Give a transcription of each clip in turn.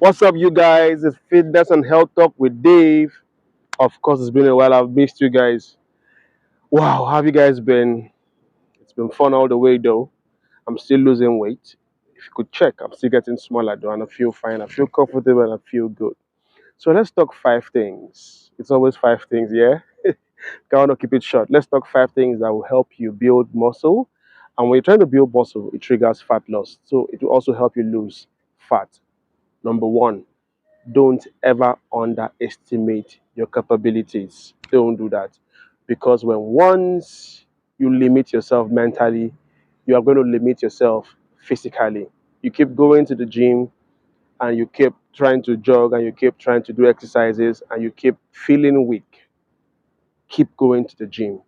What's up, you guys? It's Fitness and Health Talk with Dave. Of course, it's been a while. I've missed you guys. Wow, how have you guys been? It's been fun all the way, though. I'm still losing weight. If you could check, I'm still getting smaller, though, and I feel fine. I feel comfortable and I feel good. So let's talk five things. It's always five things, yeah? I want to keep it short. Let's talk five things that will help you build muscle. And when you're trying to build muscle, it triggers fat loss. So it will also help you lose fat. Number one, don't ever underestimate your capabilities. Don't do that. Because when once you limit yourself mentally, you are going to limit yourself physically. You keep going to the gym and you keep trying to jog and you keep trying to do exercises and you keep feeling weak. Keep going to the gym.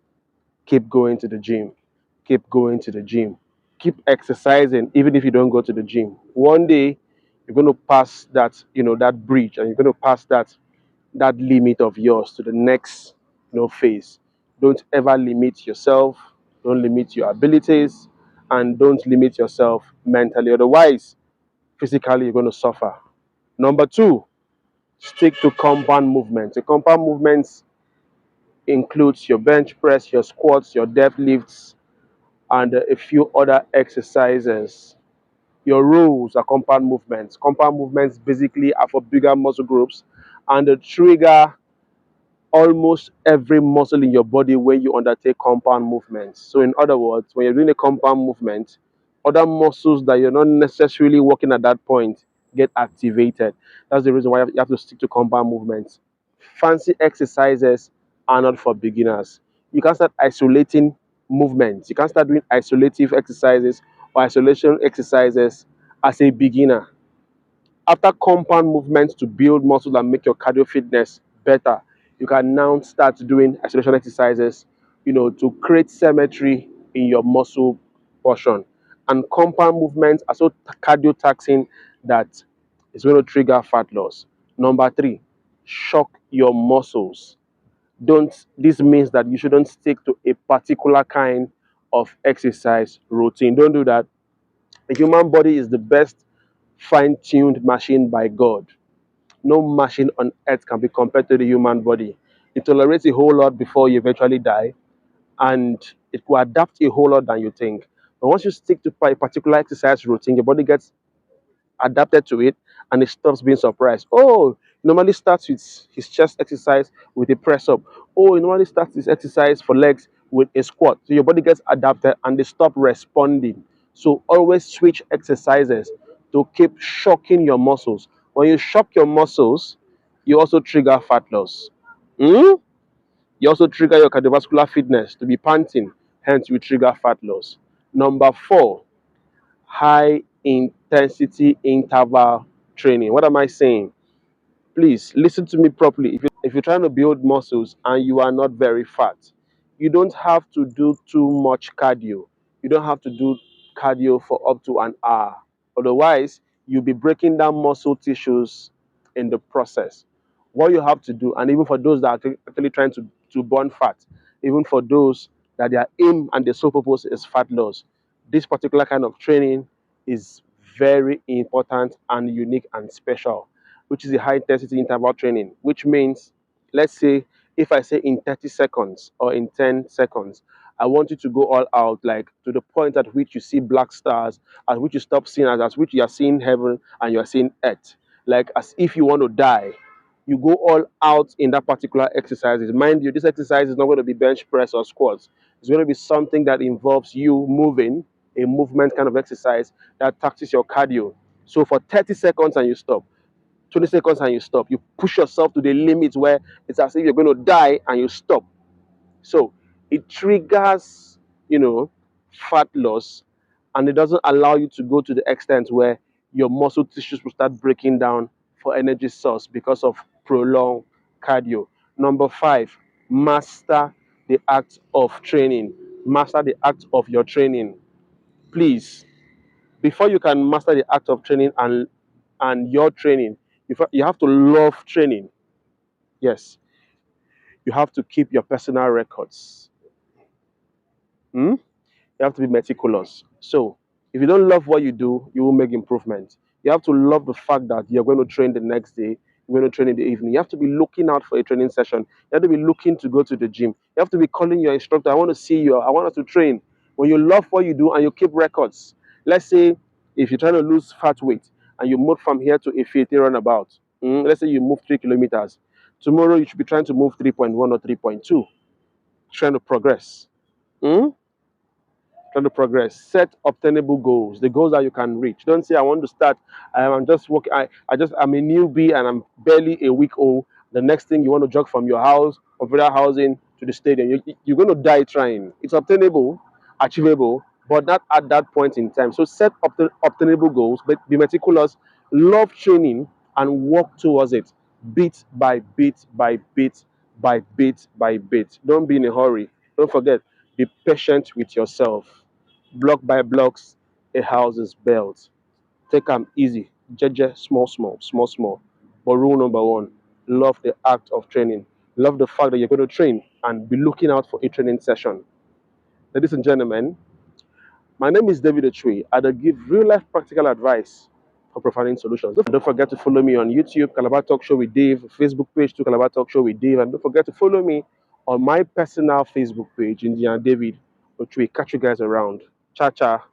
Keep going to the gym. Keep going to the gym. Keep exercising even if you don't go to the gym. One day you're going to pass that bridge, and you're going to pass that limit of yours to the next phase. Don't ever limit yourself. Don't limit your abilities, and don't limit yourself mentally. Otherwise, physically you're going to suffer. Number two, stick to compound movements. The compound movements includes your bench press, your squats, your deadlifts, and a few other exercises. Your rows are compound movements. Compound movements basically are for bigger muscle groups, and they trigger almost every muscle in your body when you undertake compound movements. So, in other words, when you're doing a compound movement, other muscles that you're not necessarily working at that point get activated. That's the reason why you have to stick to compound movements. Fancy exercises are not for beginners. You can start isolating movements. You can start doing isolative exercises or isolation exercises as a beginner. After compound movements to build muscle and make your cardio fitness better, you can now start doing isolation exercises, to create symmetry in your muscle portion. And compound movements are so cardio taxing that it's going to trigger fat loss. Number three, shock your muscles. Don't This means that you shouldn't stick to a particular kind of exercise routine. Don't do that. The human body is the best fine-tuned machine by God. No machine on earth can be compared to the human body. It tolerates a whole lot before you eventually die, and it will adapt a whole lot than you think. But once you stick to a particular exercise routine, your body gets adapted to it and it stops being surprised. Oh, he normally starts with his chest exercise with a press up. Oh, he normally starts his exercise for legs with a squat. So your body gets adapted and they stop responding. So always switch exercises to keep shocking your muscles. When you shock your muscles, you also trigger fat loss. Hmm? You also trigger your cardiovascular fitness to be panting, hence you trigger fat loss. Number four, high intensity interval training. What am I saying? Please listen to me properly. If you're trying to build muscles and you are not very fat, you don't have to do too much cardio. You don't have to do cardio for up to an hour. Otherwise, you'll be breaking down muscle tissues in the process. What you have to do, and even for those that are actually trying to burn fat, even for those that their aim and their sole purpose is fat loss, this particular kind of training is very important and unique and special, which is a high intensity interval training, which means, let's say, if I say in 30 seconds or in 10 seconds, I want you to go all out, like to the point at which you see black stars, at which you stop seeing, as which you are seeing heaven and you are seeing earth, like as if you want to die. You go all out in that particular exercises. Mind you, this exercise is not going to be bench press or squats. It's going to be something that involves you moving, a movement kind of exercise that taxes your cardio. So for 30 seconds and you stop, 20 seconds and you stop. You push yourself to the limit where it's as if you're going to die and you stop. So it triggers, fat loss, and it doesn't allow you to go to the extent where your muscle tissues will start breaking down for energy source because of prolonged cardio. Number five, master the act of training. Master the act of your training. Please, before you can master the act of training and your training, you have to love training. Yes, you have to keep your personal records. Hmm? You have to be meticulous. So, if you don't love what you do, you will make improvement. You have to love the fact that you're going to train the next day, you're going to train in the evening. You have to be looking out for a training session. You have to be looking to go to the gym. You have to be calling your instructor. I want to see you. I want us to train. When you love what you do and you keep records, let's say if you're trying to lose fat weight and you move from here to a 50 runabout, let's say you move 3 kilometers. Tomorrow you should be trying to move 3.1 or 3.2, trying to progress. Mm? Trying to progress. Set obtainable goals, the goals that you can reach. Don't say I want to start. I'm just working. I'm a newbie and I'm barely a week old. The next thing you want to jog from your house or further housing to the stadium. You're going to die trying. It's obtainable, achievable, but not at that point in time. So set obtainable goals, but be meticulous. Love training and work towards it, bit by bit by bit by bit by bit. Don't be in a hurry. Don't forget, be patient with yourself. Block by blocks, a house is built. Take them easy, jeje, small, small, small, small. But rule number one, love the act of training. Love the fact that you're going to train and be looking out for a training session. Ladies and gentlemen, my name is David Ochui. I give real life practical advice for providing solutions. Don't forget to follow me on YouTube, Calabar Talk Show with Dave, Facebook page to Calabar Talk Show with Dave, and don't forget to follow me on my personal Facebook page, Indian David Ochui. Catch you guys around. Cha cha.